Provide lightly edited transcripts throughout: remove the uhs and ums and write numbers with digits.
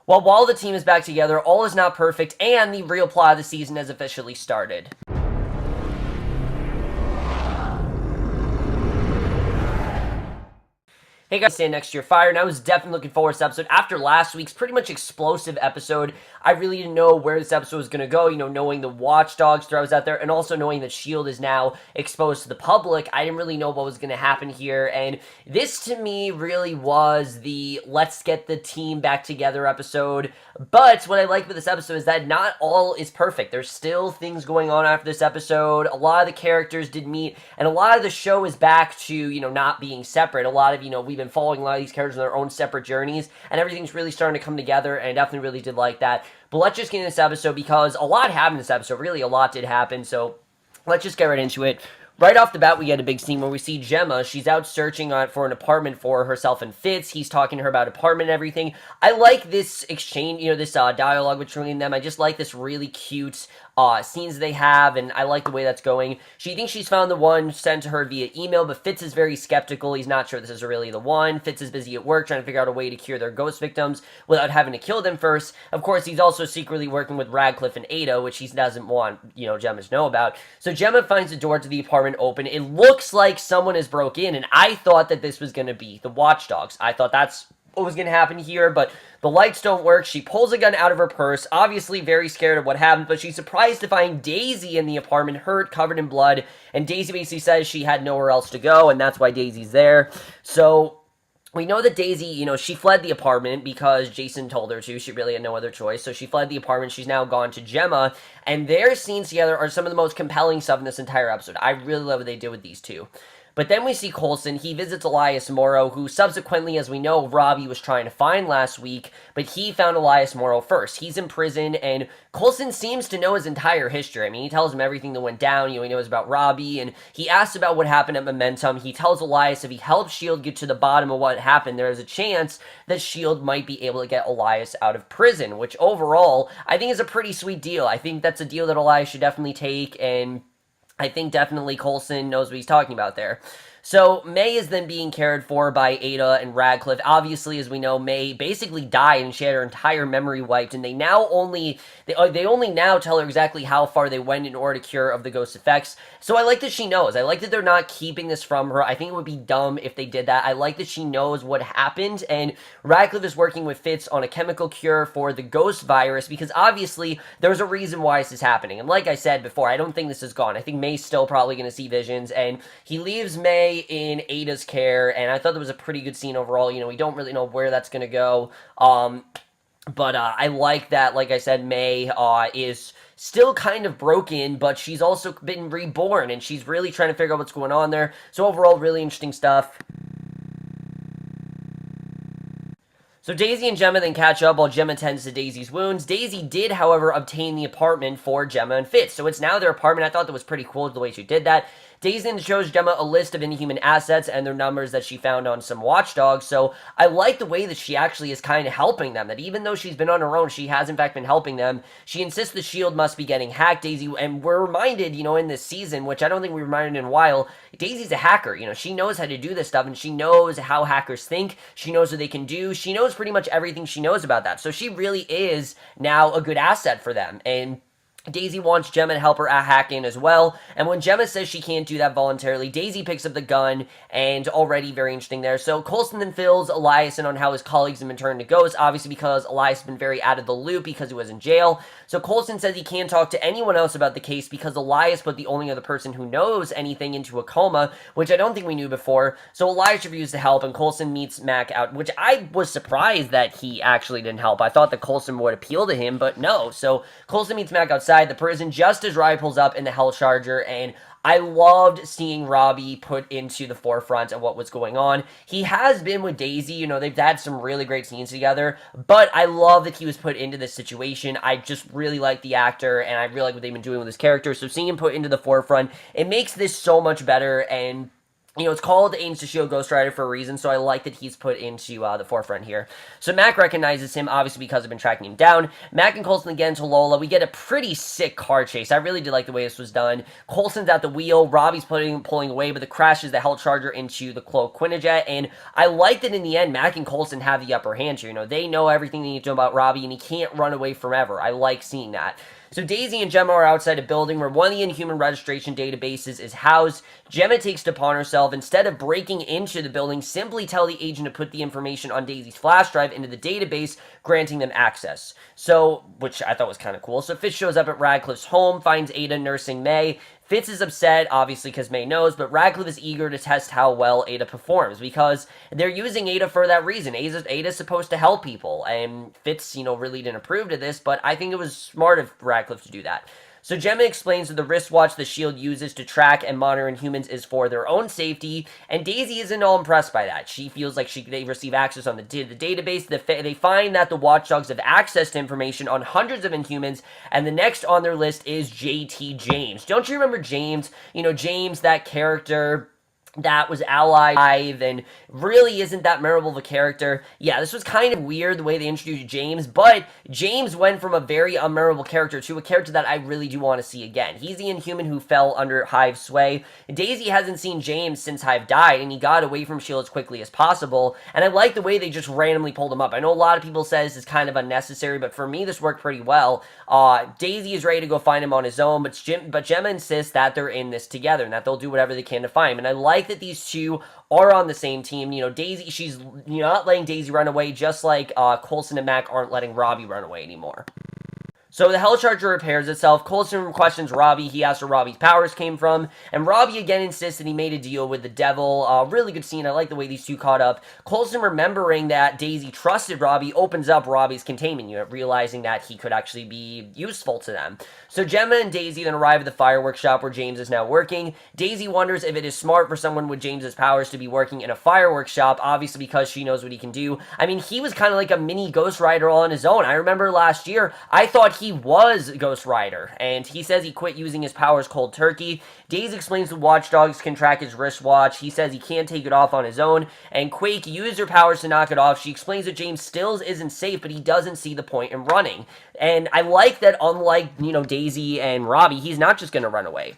Well, while the team is back together, all is not perfect, and the real plot of the season has officially started. Hey guys, stand next to your fire, and I was definitely looking forward to this episode. After last week's pretty much explosive episode, I really didn't know where this episode was going to go, knowing the Watchdogs throws out there, and also knowing that S.H.I.E.L.D. is now exposed to the public. I didn't really know what was going to happen here, and this to me really was the let's get the team back together episode. But what I like about this episode is that not all is perfect. There's still things going on after this episode. A lot of the characters did meet, and a lot of the show is back to, not being separate. A lot of, we've been following a lot of these characters on their own separate journeys, and everything's really starting to come together, and I definitely really did like that. But let's just get into this episode, because a lot happened in this episode. Really, a lot did happen, so let's just get right into it. Right off the bat, we get a big scene where we see Gemma. She's out searching for an apartment for herself and Fitz. He's talking to her about apartment and everything. I like this exchange, this dialogue between them. I just like this really cute scenes they have, and I like the way that's going. She thinks she's found the one sent to her via email, but Fitz is very skeptical. He's not sure this is really the one. Fitz is busy at work trying to figure out a way to cure their ghost victims without having to kill them first. Of course, he's also secretly working with Radcliffe and AIDA, which he doesn't want, Gemma to know about. So Gemma finds the door to the apartment open. It looks like someone has broke in, and I thought that this was going to be the Watchdogs. I thought that's what was going to happen here, but the lights don't work. She pulls a gun out of her purse, obviously very scared of what happened, but she's surprised to find Daisy in the apartment, hurt, covered in blood, and Daisy basically says she had nowhere else to go, and that's why Daisy's there. So we know that Daisy, she fled the apartment because Jason told her to. She really had no other choice, so she fled the apartment. She's now gone to Gemma, and their scenes together are some of the most compelling stuff in this entire episode. I really love what they did with these two. But then we see Coulson. He visits Elias Morrow, who subsequently, as we know, Robbie was trying to find last week, but he found Elias Morrow first. He's in prison, and Coulson seems to know his entire history. I mean, he tells him everything that went down. He knows about Robbie, and he asks about what happened at Momentum. He tells Elias if he helps S.H.I.E.L.D. get to the bottom of what happened, there is a chance that S.H.I.E.L.D. might be able to get Elias out of prison, which overall, I think is a pretty sweet deal. I think that's a deal that Elias should definitely take, and I think definitely Coulson knows what he's talking about there. So May is then being cared for by AIDA and Radcliffe. Obviously, as we know, May basically died and she had her entire memory wiped, and they only now tell her exactly how far they went in order to cure of the ghost effects. So I like that she knows. I like that they're not keeping this from her. I think it would be dumb if they did that. I like that she knows what happened, and Radcliffe is working with Fitz on a chemical cure for the ghost virus, because obviously there's a reason why this is happening. And like I said before, I don't think this is gone. I think May's still probably going to see visions, and he leaves May in AIDA's care, and I thought that was a pretty good scene overall. We don't really know where that's going to go, but I like that, like I said, May is still kind of broken, but she's also been reborn, and she's really trying to figure out what's going on there. So overall, really interesting stuff. So Daisy and Gemma then catch up while Gemma tends to Daisy's wounds. Daisy did, however, obtain the apartment for Gemma and Fitz, so it's now their apartment. I thought that was pretty cool the way she did that. Daisy then shows Gemma a list of Inhuman assets and their numbers that she found on some Watchdogs, so I like the way that she actually is kind of helping them, that even though she's been on her own, she has in fact been helping them. She insists the S.H.I.E.L.D. must be getting hacked, Daisy, and we're reminded, in this season, which I don't think we were reminded in a while, Daisy's a hacker. She knows how to do this stuff, and she knows how hackers think, she knows what they can do, she knows pretty much everything she knows about that, so she really is now a good asset for them, and Daisy wants Gemma to help her hack in as well, and when Gemma says she can't do that voluntarily, Daisy picks up the gun, and already very interesting there. So Coulson then fills Elias in on how his colleagues have been turned to ghosts, obviously because Elias has been very out of the loop because he was in jail. So Coulson says he can't talk to anyone else about the case because Elias put the only other person who knows anything into a coma, which I don't think we knew before. So Elias refuses to help, and Coulson meets Mac out, which I was surprised that he actually didn't help. I thought that Coulson would appeal to him, but no. So Coulson meets Mac outside the prison just as Robbie pulls up in the Hell Charger, and I loved seeing Robbie put into the forefront of what was going on. He has been with Daisy, they've had some really great scenes together, but I love that he was put into this situation. I just really like the actor, and I really like what they've been doing with his character, so seeing him put into the forefront, it makes this so much better, and it's called Agents of S.H.I.E.L.D. Ghost Rider for a reason, so I like that he's put into the forefront here. So Mac recognizes him, obviously because I've been tracking him down. Mac and Coulson again to Lola. We get a pretty sick car chase. I really did like the way this was done. Coulson's at the wheel. Robbie's pulling away, but the crashes the Hell Charger into the Cloak Quinnijet, and I like that in the end, Mac and Coulson have the upper hand here. They know everything they need to know about Robbie, and he can't run away forever. I like seeing that. So Daisy and Gemma are outside a building where one of the Inhuman registration databases is housed. Gemma takes it upon herself, instead of breaking into the building, simply tell the agent to put the information on Daisy's flash drive into the database, granting them access. So, which I thought was kind of cool. So Fitz shows up at Radcliffe's home, finds AIDA nursing May. Fitz is upset, obviously, because May knows, but Radcliffe is eager to test how well AIDA performs, because they're using AIDA for that reason. AIDA's supposed to help people, and Fitz, really didn't approve of this, but I think it was smart of Radcliffe to do that. So Gemma explains that the wristwatch the S.H.I.E.L.D. uses to track and monitor Inhumans is for their own safety, and Daisy isn't all impressed by that. She feels like they receive access on the database. They find that the Watchdogs have access to information on hundreds of Inhumans, and the next on their list is J.T. James. Don't you remember James? James, that character that was allied and really isn't that memorable of a character. Yeah, this was kind of weird the way they introduced James, but James went from a very unmemorable character to a character that I really do want to see again. He's the Inhuman who fell under Hive's sway. Daisy hasn't seen James since Hive died, and he got away from S.H.I.E.L.D. as quickly as possible, and I like the way they just randomly pulled him up. I know a lot of people say this is kind of unnecessary, but for me, this worked pretty well. Daisy is ready to go find him on his own, but Gemma insists that they're in this together, and that they'll do whatever they can to find him, and I like that these two are on the same team. Daisy, she's not letting Daisy run away, just like Coulson and Mac aren't letting Robbie run away anymore. So the Hell Charger repairs itself. Coulson questions Robbie. He asks where Robbie's powers came from. And Robbie again insists that he made a deal with the devil. Really good scene. I like the way these two caught up. Coulson, remembering that Daisy trusted Robbie, opens up Robbie's containment unit, realizing that he could actually be useful to them. So Gemma and Daisy then arrive at the fireworks shop where James is now working. Daisy wonders if it is smart for someone with James's powers to be working in a fireworks shop, obviously because she knows what he can do. I mean, he was kind of like a mini Ghost Rider all on his own. I remember last year, I thought he was Ghost Rider, and he says he quit using his powers cold turkey. Daisy explains the Watchdogs can track his wristwatch. He says he can't take it off on his own, and Quake used her powers to knock it off. She explains that James still isn't safe, but he doesn't see the point in running. And I like that, unlike, Daisy and Robbie, he's not just going to run away.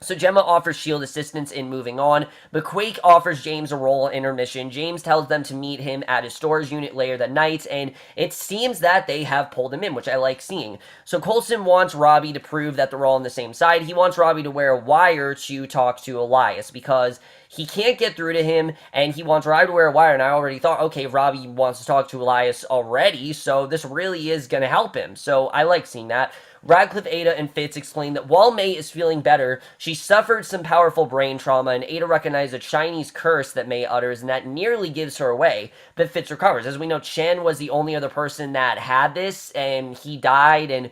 So Gemma offers S.H.I.E.L.D. assistance in moving on, but Quake offers James a role in her mission. James tells them to meet him at his storage unit later that night, and it seems that they have pulled him in, which I like seeing. So Coulson wants Robbie to prove that they're all on the same side. He wants Robbie to wear a wire to talk to Elias, because he can't get through to him, and he wants Robbie to wear a wire, and I already thought, okay, Robbie wants to talk to Elias already, so this really is going to help him. So I like seeing that. Radcliffe, AIDA, and Fitz explain that while May is feeling better, she suffered some powerful brain trauma, and AIDA recognizes a Chinese curse that May utters, and that nearly gives her away, but Fitz recovers. As we know, Chen was the only other person that had this, and he died, and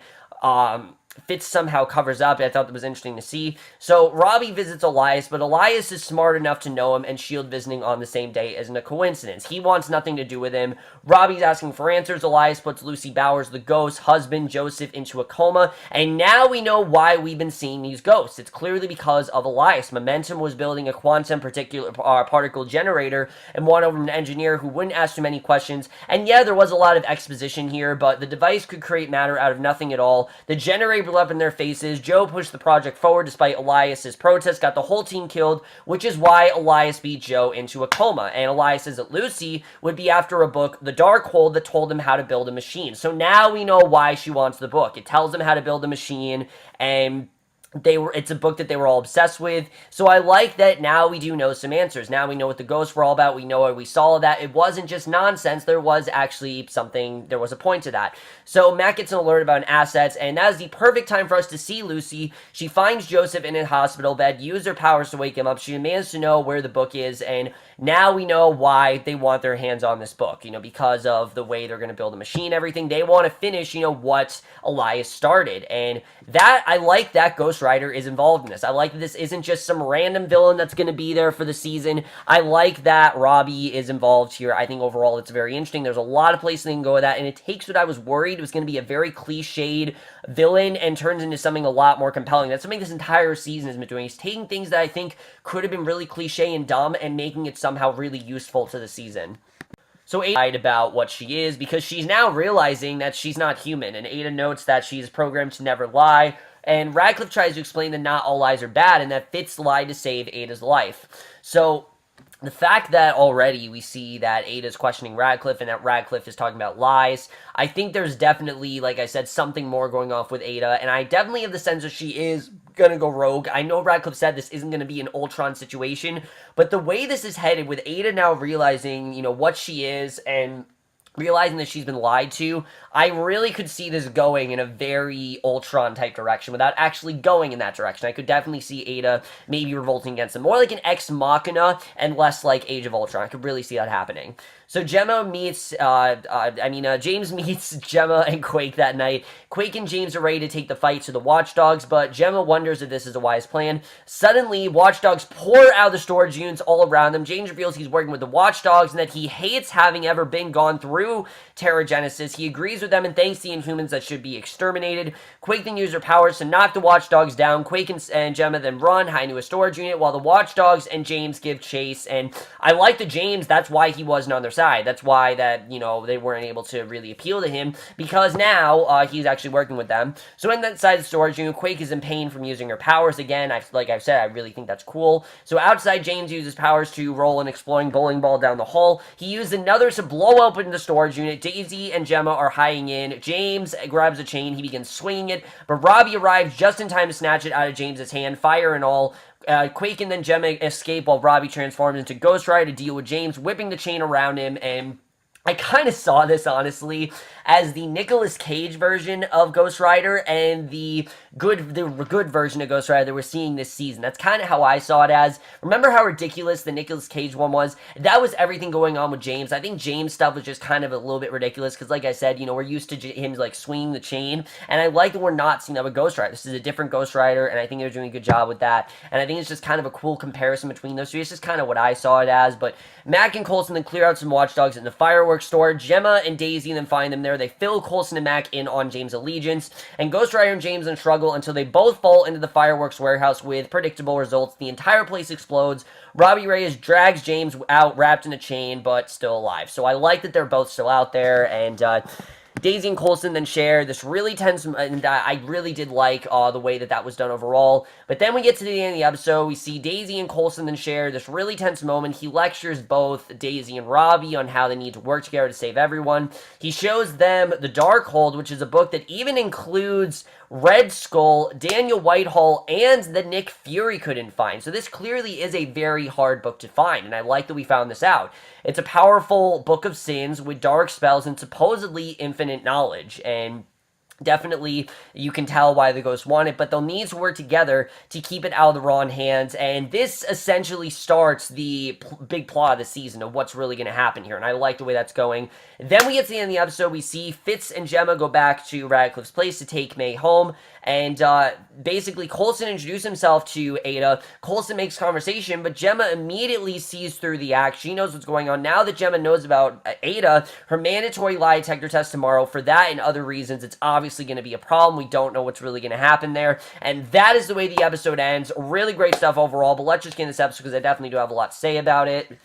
Fitz somehow covers up. I thought that was interesting to see. So Robbie visits Elias, but Elias is smart enough to know him, and S.H.I.E.L.D. visiting on the same day isn't a coincidence. He wants nothing to do with him. Robbie's asking for answers. Elias puts Lucy Bowers, the ghost husband, Joseph, into a coma, and now we know why we've been seeing these ghosts. It's clearly because of Elias. Momentum was building a quantum particle generator and wanted an engineer who wouldn't ask too many questions, and yeah, there was a lot of exposition here, but the device could create matter out of nothing at all. The generator blew up in their faces. Joe pushed the project forward despite Elias's protest, got the whole team killed, which is why Elias beat Joe into a coma. And Elias says that Lucy would be after a book, The Darkhold, that told him how to build a machine. So now we know why she wants the book. It tells them how to build a machine, and it's a book that they were all obsessed with. So I like that now we do know some answers. Now we know what the ghosts were all about. We know why we saw that. It wasn't just nonsense. There was actually something, there was a point to that. So Matt gets an alert about assets, and that is the perfect time for us to see Lucy. She finds Joseph in a hospital bed, used her powers to wake him up. She demands to know where the book is, and now we know why they want their hands on this book, because of the way they're going to build a machine, everything. They want to finish, what Elias started. And that, I like that Ghost Rider is involved in this. I like that this isn't just some random villain that's going to be there for the season. I like that Robbie is involved here. I think overall it's very interesting. There's a lot of places they can go with that, and it takes what I was worried was going to be a very cliched villain and turns into something a lot more compelling. That's something this entire season has been doing. He's taking things that I think could have been really cliche and dumb and making it somehow really useful to the season. So AIDA lied about what she is because she's now realizing that she's not human, and AIDA notes that she's programmed to never lie, and Radcliffe tries to explain that not all lies are bad and that Fitz lied to save AIDA's life. So the fact that already we see that AIDA's questioning Radcliffe and that Radcliffe is talking about lies, I think there's definitely, like I said, something more going off with AIDA, and I definitely have the sense that she is gonna go rogue. I know Radcliffe said this isn't gonna be an Ultron situation, but the way this is headed, with AIDA now realizing, what she is and realizing that she's been lied to, I really could see this going in a very Ultron-type direction without actually going in that direction. I could definitely see AIDA maybe revolting against them. More like an Ex Machina and less like Age of Ultron. I could really see that happening. So James meets Gemma and Quake that night. Quake and James are ready to take the fight to the Watchdogs, but Gemma wonders if this is a wise plan. Suddenly, Watchdogs pour out of the storage units all around them. James reveals he's working with the Watchdogs and that he hates having ever been gone through Terrigenesis. He agrees with them and thanks the Inhumans that should be exterminated. Quake then uses her powers to knock the Watchdogs down. Quake and Gemma then run, hide into a storage unit, while the Watchdogs and James give chase. And I like the James, that's why he wasn't on their side. That's why that, they weren't able to really appeal to him, because now he's actually working with them. So inside the storage unit, Quake is in pain from using her powers again. Like I've said, I really think that's cool. So outside, James uses powers to roll an exploding bowling ball down the hall. He used another to blow open the storage unit. Daisy and Gemma are hiding in. James grabs a chain. He begins swinging it, but Robbie arrives just in time to snatch it out of James's hand, fire and all. Quake and then Gemma escape while Robbie transforms into Ghost Rider to deal with James, whipping the chain around him, and I kind of saw this, honestly, as the Nicolas Cage version of Ghost Rider and the good version of Ghost Rider that we're seeing this season. That's kind of how I saw it as. Remember how ridiculous the Nicolas Cage one was? That was everything going on with James. I think James' stuff was just kind of a little bit ridiculous because, like I said, we're used to him, swinging the chain, and I like that we're not seeing that with Ghost Rider. This is a different Ghost Rider, and I think they're doing a good job with that, and I think it's just kind of a cool comparison between those two. It's just kind of what I saw it as, but Mac and Coulson then clear out some Watchdogs in the fireworks store. Gemma and Daisy then find them there. They fill Coulson and Mac in on James' allegiance, and Ghost Rider and James then struggle until they both fall into the fireworks warehouse with predictable results. The entire place explodes. Robbie Reyes drags James out wrapped in a chain, but still alive. So I like that they're both still out there, and Daisy and Coulson then share this really tense, and I really did like the way that was done overall. But then we get to the end of the episode, we see Daisy and Coulson then share this really tense moment. He lectures both Daisy and Robbie on how they need to work together to save everyone. He shows them the Darkhold, which is a book that even includes Red Skull, Daniel Whitehall, and that Nick Fury couldn't find. So this clearly is a very hard book to find, and I like that we found this out. It's a powerful book of sins with dark spells and supposedly infinite knowledge, and definitely you can tell why the ghosts want it, but they'll need to work together to keep it out of the wrong hands, and this essentially starts the big plot of the season of what's really going to happen here, and I like the way that's going. Then we get to the end of the episode, we see Fitz and Gemma go back to Radcliffe's place to take May home, and basically Coulson introduces himself to AIDA. Coulson makes conversation, but Gemma immediately sees through the act. She knows what's going on. Now that Gemma knows about AIDA, her mandatory lie detector test tomorrow, for that and other reasons, it's obviously going to be a problem. We don't know what's really going to happen there, and that is the way the episode ends. Really great stuff overall, but let's just get in this episode because I definitely do have a lot to say about it.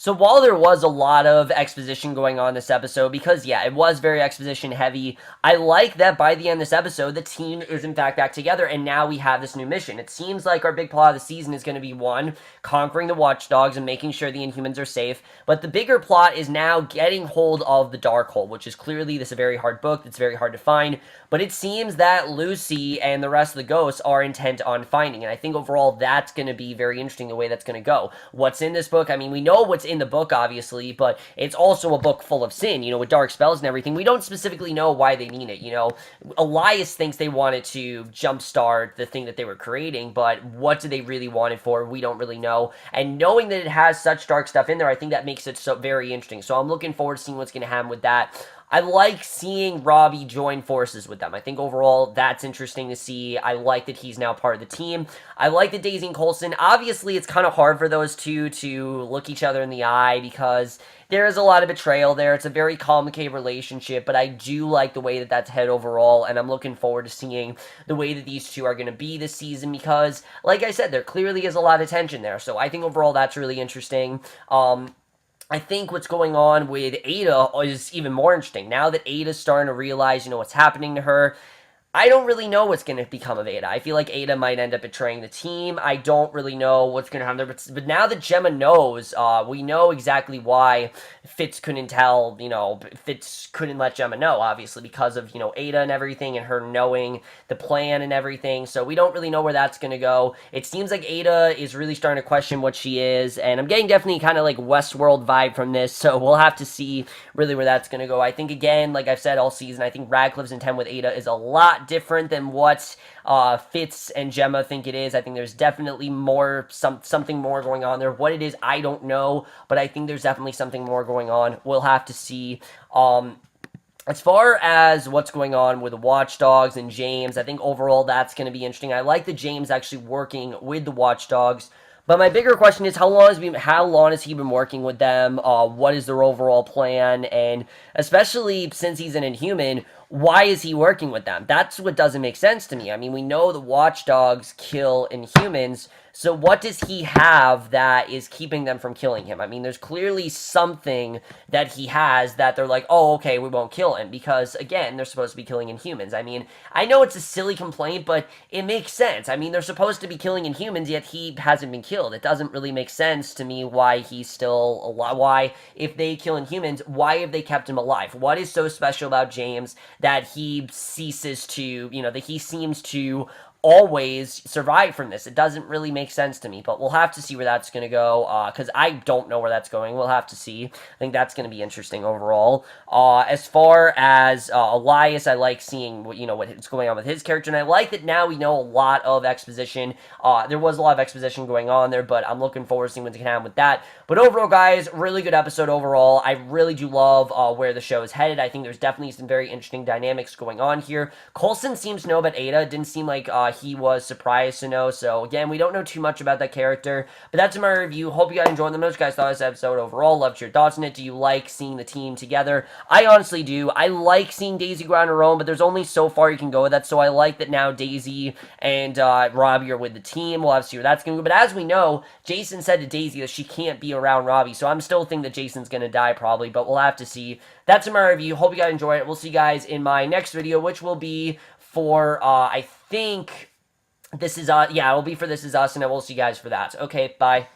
So while there was a lot of exposition going on this episode, because yeah, it was very exposition heavy, I like that by the end of this episode, the team is in fact back together, and now we have this new mission. It seems like our big plot of the season is going to be, one, conquering the Watchdogs and making sure the Inhumans are safe, but the bigger plot is now getting hold of the Darkhold, which is clearly this a very hard book that's very hard to find, but it seems that Lucy and the rest of the ghosts are intent on finding, and I think overall that's going to be very interesting the way that's going to go. What's in this book? I mean, we know what's in the book, obviously, but it's also a book full of sin, with dark spells and everything. We don't specifically know why they mean it, Elias thinks they wanted to jumpstart the thing that they were creating, but what do they really want it for? We don't really know, and knowing that it has such dark stuff in there, I think that makes it so very interesting, so I'm looking forward to seeing what's going to happen with that. I like seeing Robbie join forces with them. I think overall that's interesting to see. I like that he's now part of the team. I like that Daisy and Coulson, obviously it's kind of hard for those two to look each other in the eye because there is a lot of betrayal there. It's a very complicated relationship, but I do like the way that that's headed overall, and I'm looking forward to seeing the way that these two are going to be this season because, like I said, there clearly is a lot of tension there. So I think overall that's really interesting. I think what's going on with AIDA is even more interesting. Now that AIDA's starting to realize, what's happening to her, I don't really know what's going to become of AIDA. I feel like AIDA might end up betraying the team. I don't really know what's going to happen there. But now that Gemma knows, we know exactly why Fitz couldn't tell, Fitz couldn't let Gemma know, obviously, because of, AIDA and everything and her knowing the plan and everything. So we don't really know where that's going to go. It seems like AIDA is really starting to question what she is. And I'm getting definitely kind of like Westworld vibe from this. So we'll have to see really where that's going to go. I think, again, like I've said all season, I think Radcliffe's intent with AIDA is a lot different than what Fitz and Gemma think it is. I think there's definitely something more going on there. What it is, I don't know, but I think there's definitely something more going on. We'll have to see. As far as what's going on with the Watchdogs and James, I think overall that's going to be interesting. I like that James actually working with the Watchdogs. But my bigger question is, how long has he been working with them? What is their overall plan? And especially since he's an Inhuman, why is he working with them? That's what doesn't make sense to me. I mean, we know the Watchdogs kill Inhumans, so what does he have that is keeping them from killing him? I mean, there's clearly something that he has that they're like, oh, okay, we won't kill him, because, again, they're supposed to be killing Inhumans. I mean, I know it's a silly complaint, but it makes sense. I mean, they're supposed to be killing Inhumans, yet he hasn't been killed. It doesn't really make sense to me why he's still alive. Why, if they kill Inhumans, why have they kept him alive? What is so special about James that he ceases to, that he seems to always survive from this? It doesn't really make sense to me, but we'll have to see where that's going to go, because I don't know where that's going. We'll have to see. I think that's going to be interesting overall. As far as Elias, I like seeing what's going on with his character, and I like that now we know a lot of exposition. There was a lot of exposition going on there, but I'm looking forward to seeing what's going to happen with that. But overall, guys, really good episode overall. I really do love where the show is headed. I think there's definitely some very interesting dynamics going on here. Coulson seems to know about AIDA. It didn't seem like he was surprised to know. So, again, we don't know too much about that character. But that's my review. Hope you guys enjoyed them. What you guys thought of this episode overall. Loved your thoughts on it. Do you like seeing the team together? I honestly do. I like seeing Daisy go on her own, but there's only so far you can go with that. So I like that now Daisy and Robbie are with the team. We'll have to see where that's going to go. But as we know, Jason said to Daisy that she can't be around Robbie. So I'm still thinking that Jason's going to die probably, but we'll have to see. That's my review. Hope you guys enjoyed it. We'll see you guys in my next video, which will be for, I think, This Is Us. Yeah, it'll be for This Is Us, and I will see you guys for that. Okay, bye.